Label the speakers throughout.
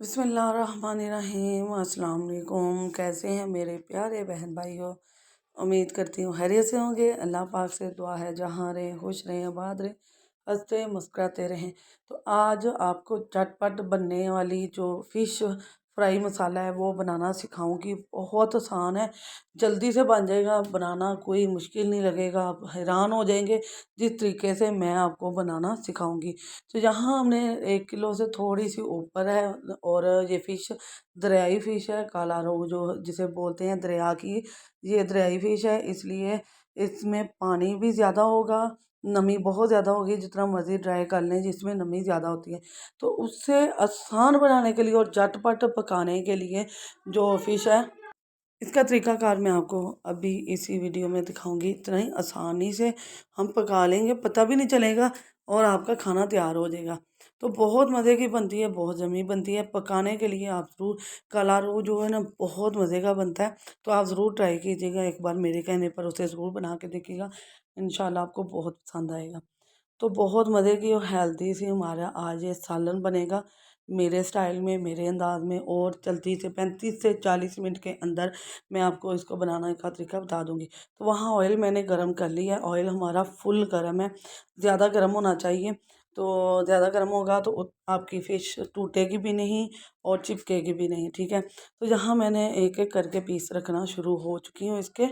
Speaker 1: बिस्मिल्लाहिर्रहमानिर्रहीम। अस्सलाम वालेकुम। कैसे हैं मेरे प्यारे बहन भाइयों। उम्मीद करती हूँ खैरियत से होंगे। अल्लाह पाक से दुआ है जहाँ रहें खुश रहें आबाद रहें हंसते मुस्कुराते रहें। तो आज आपको झटपट बनने वाली जो फ़िश फ्राई मसाला है वो बनाना सिखाऊंगी। बहुत आसान है, जल्दी से बन जाएगा, बनाना कोई मुश्किल नहीं लगेगा, आप हैरान हो जाएंगे जिस तरीके से मैं आपको बनाना सिखाऊंगी। तो यहाँ हमने 1 किलो से थोड़ी सी ऊपर है और ये फ़िश दरियाई फ़िश है, काला रोहू जो जिसे बोलते हैं दरिया की, ये दरियाई फ़िश है, इसलिए इसमें पानी भी ज़्यादा होगा, नमी बहुत ज़्यादा होगी। जितना मर्ज़ी ड्राई कर लें जिसमें नमी ज़्यादा होती है, तो उससे आसान बनाने के लिए और झटपट पकाने के लिए जो फ़िश है इसका तरीकाकार मैं आपको अभी इसी वीडियो में दिखाऊंगी। इतना ही आसानी से हम पका लेंगे, पता भी नहीं चलेगा और आपका खाना तैयार हो जाएगा। तो बहुत मज़े की बनती है, बहुत जमी बनती है। पकाने के लिए आप ज़रूर, काला रोहू जो है ना बहुत मज़े का बनता है, तो आप ज़रूर ट्राई कीजिएगा एक बार, मेरे कहने पर उसे ज़रूर बना के देखिएगा, इंशाल्लाह आपको बहुत पसंद आएगा। तो बहुत मज़े की और हेल्दी सी हमारा आज ये सालन बनेगा, मेरे स्टाइल में, मेरे अंदाज में, और जल्दी से 35 से 40 मिनट के अंदर मैं आपको इसको बनाने का तरीका बता दूंगी। तो वहाँ ऑयल मैंने गरम कर लिया है, ऑयल हमारा फुल गरम है, ज़्यादा गरम होना चाहिए। तो ज़्यादा गर्म होगा तो आपकी फ़िश टूटेगी भी नहीं और चिपकेगी भी नहीं, ठीक है। तो यहाँ मैंने एक एक करके पीस रखना शुरू हो चुकी हूँ इसके,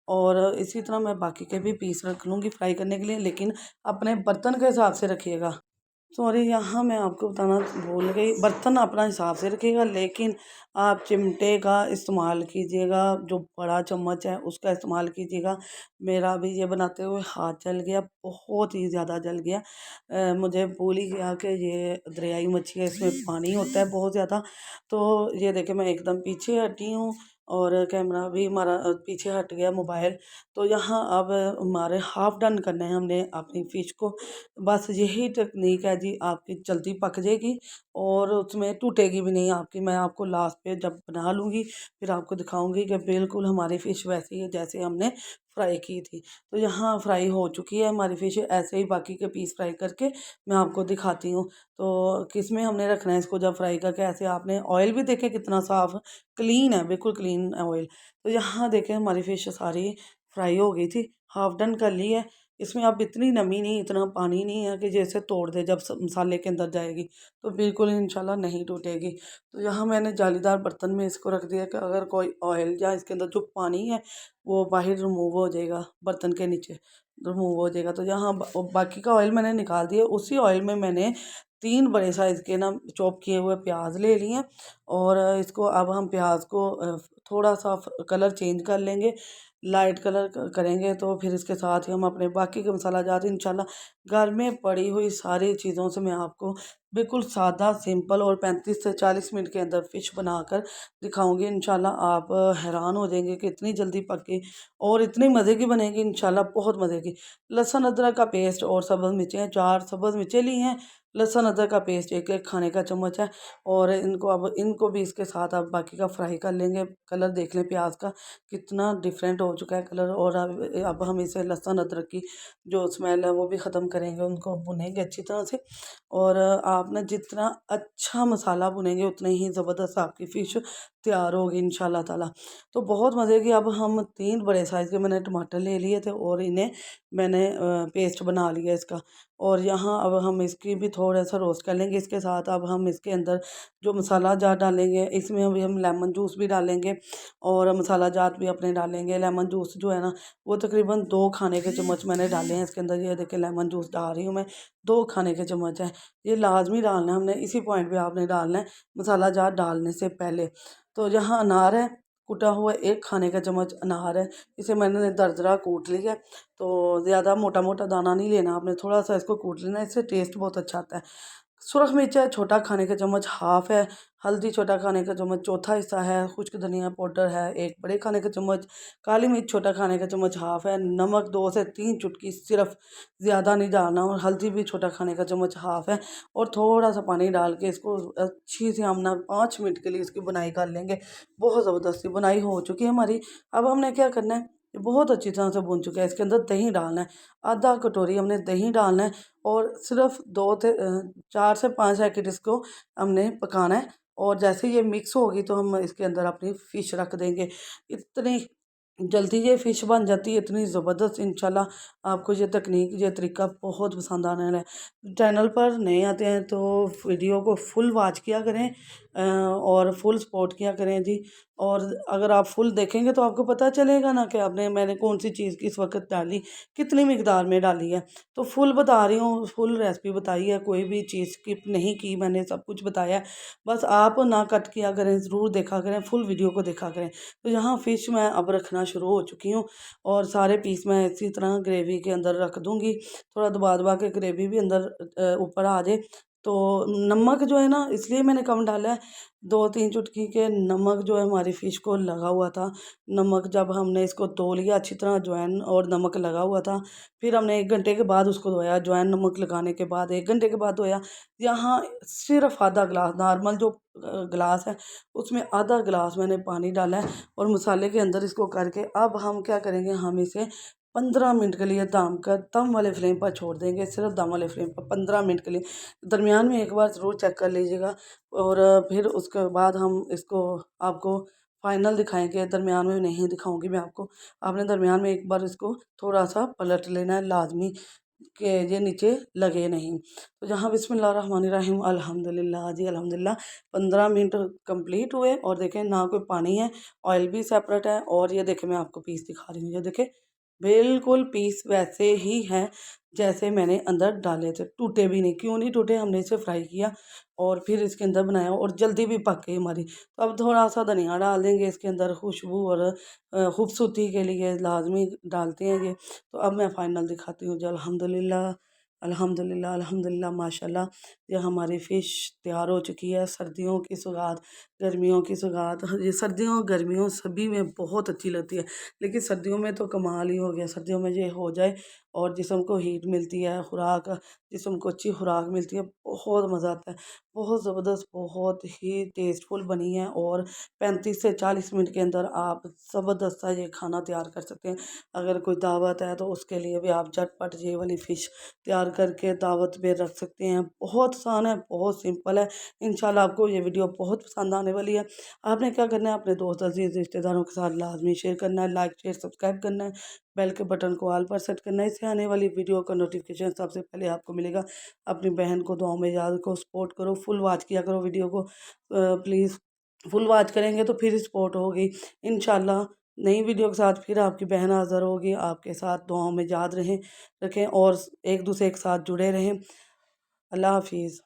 Speaker 1: और इसी तरह मैं बाकी के भी पीस रख लूँगी फ्राई करने के लिए, लेकिन अपने बर्तन के हिसाब से रखिएगा। सॉरी, यहाँ मैं आपको बताना भूल गई, बर्तन अपना हिसाब से रखिएगा, लेकिन आप चिमटे का इस्तेमाल कीजिएगा, जो बड़ा चम्मच है उसका इस्तेमाल कीजिएगा। मेरा भी ये बनाते हुए हाथ जल गया, बहुत ही ज़्यादा जल गया। मुझे भूल ही गया कि ये दरियाई मच्छी है, इसमें पानी होता है बहुत ज़्यादा। तो ये देखे मैं एकदम पीछे हटी हूँ और कैमरा भी हमारा पीछे हट गया, मोबाइल। तो यहाँ अब हमारे हाफ़ डन करने हैं हमने अपनी फ़िश को। बस यही टेक्निक है जी, आपकी जल्दी पक जाएगी और उसमें टूटेगी भी नहीं आपकी। मैं आपको लास्ट पे जब बना लूँगी फिर आपको दिखाऊंगी कि बिल्कुल हमारी फ़िश वैसी है जैसे हमने फ्राई की थी। तो यहाँ फ्राई हो चुकी है हमारी फ़िश, ऐसे ही बाकी के पीस फ्राई करके मैं आपको दिखाती हूँ। तो किस में हमने रखना है इसको जब फ्राई करके, ऐसे आपने ऑयल भी देखे कितना साफ़ क्लीन है, बिल्कुल क्लीन ऑयल। तो यहाँ देखें हमारी फ़िश सारी फ्राई हो गई थी, हाफ डन कर ली है। इसमें अब इतनी नमी नहीं, इतना पानी नहीं है कि जैसे तोड़ दे जब मसाले के अंदर जाएगी, तो बिल्कुल इंशाल्लाह नहीं टूटेगी। तो यहाँ मैंने जालीदार बर्तन में इसको रख दिया कि अगर कोई ऑयल या इसके अंदर जो पानी है वो बाहर रिमूव हो जाएगा, बर्तन के नीचे रिमूव हो जाएगा। तो यहाँ बाकी का ऑयल मैंने निकाल दिया। उसी ऑयल में मैंने 3 बड़े साइज़ के ना चॉप किए हुए प्याज ले लिए हैं, और इसको अब हम प्याज को थोड़ा सा कलर चेंज कर लेंगे, लाइट कलर करेंगे। तो फिर इसके साथ ही हम अपने बाकी के मसाला जात इंशाल्लाह घर में पड़ी हुई सारी चीज़ों से मैं आपको बिल्कुल सादा सिंपल और 35 से 40 मिनट के अंदर फ़िश बनाकर दिखाऊंगी। इंशाल्लाह आप हैरान हो जाएंगे कि इतनी जल्दी पक गई और इतनी मज़े की बनेगी, इंशाल्लाह बहुत मज़े की। लहसुन अदरक का पेस्ट और सब्ज़ मिर्चें हैं, 4 सब्ज़ मिर्चें ली हैं, लहसुन अदरक का पेस्ट एक एक खाने का चम्मच है। और इनको भी इसके साथ आप बाकी का फ्राई कर लेंगे। कलर देख लें प्याज का कितना डिफरेंट हो चुका है कलर। और अब हम इसे लहसुन अदरक की जो स्मेल है वो भी ख़त्म करेंगे, उनको भुनेंगे अच्छी तरह से। और आप ना जितना अच्छा मसाला भुनेंगे उतनी ही ज़बरदस्त आपकी फ़िश तैयार होगी इंशाल्लाह ताला। तो बहुत मज़े की। अब हम 3 बड़े साइज़ के मैंने टमाटर ले लिए थे और इन्हें मैंने पेस्ट बना लिया इसका। और यहाँ अब हम इसकी भी थोड़ा सा रोस्ट कर लेंगे। इसके साथ अब हम इसके अंदर जो मसाला जार डालेंगे, इसमें अभी हम लेमन जूस भी डालेंगे और मसाला जात भी अपने डालेंगे। लेमन जूस जो है ना वो तकरीबन 2 खाने के चम्मच मैंने डाले हैं इसके अंदर। ये देखिए लेमन जूस डाल रही हूँ मैं, 2 खाने के चम्मच है। ये लाजमी डालना है हमने, इसी पॉइंट पे आपने डालना है मसाला जात डालने से पहले। तो यहाँ अनार है, कुटा हुआ 1 खाने का चम्मच अनार है, इसे मैंने दरदरा कूट लिया है। तो ज़्यादा मोटा मोटा दाना नहीं लेना आपने, थोड़ा सा इसको कूट लेना, इससे टेस्ट बहुत अच्छा आता है। सुरख मिर्च है, छोटा खाने का चम्मच हाफ है। हल्दी छोटा खाने का चम्मच चौथा हिस्सा है। खुश्क धनिया पाउडर है 1 बड़े खाने का चम्मच। काली मिर्च छोटा खाने का चम्मच हाफ है। नमक 2 से 3 चुटकी सिर्फ, ज़्यादा नहीं डालना। और हल्दी भी छोटा खाने का चम्मच हाफ है। और थोड़ा सा पानी डाल के इसको अच्छी से हम ना 5 मिनट के लिए इसकी बुनाई कर लेंगे। बहुत ज़बरदस्त सी बुनाई हो चुकी है हमारी। अब हमने क्या करना है, ये बहुत अच्छी तरह से भुन चुका है, इसके अंदर दही डालना है, आधा कटोरी हमने दही डालना है। और सिर्फ 4 से 5 सेकंड इसको हमने पकाना है। और जैसे ये मिक्स होगी तो हम इसके अंदर अपनी फ़िश रख देंगे। इतनी जल्दी ये फ़िश बन जाती है, इतनी ज़बरदस्त। इंशाल्लाह आपको ये तकनीक, ये तरीका बहुत पसंद आने वाला है। चैनल पर नए आते हैं तो वीडियो को फुल वॉच किया करें और फुल सपोर्ट किया करें जी। और अगर आप फुल देखेंगे तो आपको पता चलेगा ना कि मैंने कौन सी चीज़ किस वक्त डाली, कितनी मिकदार में डाली है। तो फुल बता रही हूँ, फुल रेसिपी बताई है, कोई भी चीज़ स्किप नहीं की, मैंने सब कुछ बताया है। बस आप ना कट किया करें, ज़रूर देखा करें, फुल वीडियो को देखा करें। तो यहाँ फ़िश मैं अब रखना शुरू हो चुकी हूँ और सारे पीस मैं इसी तरह ग्रेवी के अंदर रख दूँगी। थोड़ा दबा दबा के ग्रेवी भी अंदर ऊपर आ जाए। तो नमक जो है ना, इसलिए मैंने कम डाला है। 2-3 चुटकी के नमक जो है हमारी फ़िश को लगा हुआ था। नमक जब हमने इसको धो लिया अच्छी तरह, अजवाइन और नमक लगा हुआ था। फिर हमने 1 घंटे के बाद उसको धोया, अजवाइन नमक लगाने के बाद 1 घंटे के बाद धोया। यहाँ सिर्फ़ आधा गिलास, नॉर्मल जो गिलास है उसमें आधा गिलास मैंने पानी डाला है और मसाले के अंदर इसको करके अब हम क्या करेंगे, हम इसे 15 मिनट के लिए दम वाले फ्लेम पर छोड़ देंगे। सिर्फ दम वाले फ्लेम पर 15 मिनट के लिए। दरमियान में एक बार ज़रूर चेक कर लीजिएगा और फिर उसके बाद हम इसको आपको फाइनल दिखाएंगे। दरमियान में नहीं दिखाऊंगी मैं आपको। आपने दरमियान में एक बार इसको थोड़ा सा पलट लेना है लाजमी, कि ये नीचे लगे नहीं। तो जहाँ बिस्मिल्लाहिर्रहमानिर्रहीम, अल्हम्दुलिल्लाह जी अल्हम्दुलिल्लाह। 15 मिनट कंप्लीट हुए और देखें ना कोई पानी है, ऑयल भी सेपरेट है। और ये देखें, मैं आपको पीस दिखा रही हूँ, ये देखें बिल्कुल पीस वैसे ही हैं जैसे मैंने अंदर डाले थे, टूटे भी नहीं। क्यों नहीं टूटे, हमने इसे फ्राई किया और फिर इसके अंदर बनाया और जल्दी भी पक गई हमारी। तो अब थोड़ा सा धनिया डाल देंगे इसके अंदर, खुशबू और खूबसूरती के लिए लाजमी डालते हैं ये। तो अब मैं फाइनल दिखाती हूँ जी। अल्हम्दुलिल्लाह अल्हम्दुलिल्लाह अल्हम्दुलिल्लाह माशाल्लाह। ये हमारी फ़िश तैयार हो चुकी है। सर्दियों की सौगात, गर्मियों की सौगात, ये सर्दियों गर्मियों सभी में बहुत अच्छी लगती है। लेकिन सर्दियों में तो कमाल ही हो गया। सर्दियों में ये हो जाए और जिस्म को हीट मिलती है, खुराक, जिस्म को अच्छी खुराक मिलती है, बहुत मज़ा आता है। बहुत ज़बरदस्त, बहुत ही टेस्टफुल बनी है और 35 से 40 मिनट के अंदर आप ज़बरदस्त सा ये खाना तैयार कर सकते हैं। अगर कोई दावत है तो उसके लिए भी आप झटपट ये वाली फ़िश तैयार करके दावत पे रख सकते हैं। बहुत आसान है, बहुत सिंपल है। इंशाल्लाह आपको ये वीडियो बहुत पसंद आने वाली है। आपने क्या करना है, अपने दोस्त अजीज़ रिश्तेदारों के साथ लाजमी शेयर करना है, लाइक शेयर सब्सक्राइब करना है, बेल के बटन को ऑल पर सेट करना है। इससे आने वाली वीडियो का नोटिफिकेशन सबसे पहले आपको मिलेगा। अपनी बहन को दुआओं में याद रखो, सपोर्ट करो, फुल वॉच किया करो वीडियो को प्लीज़। फुल वॉच करेंगे तो फिर सपोर्ट होगी। इंशाल्लाह नई वीडियो के साथ फिर आपकी बहन हाज़िर होगी। आपके साथ दुआओं में याद रखें और एक दूसरे के साथ जुड़े रहें। अल्लाह हाफिज़।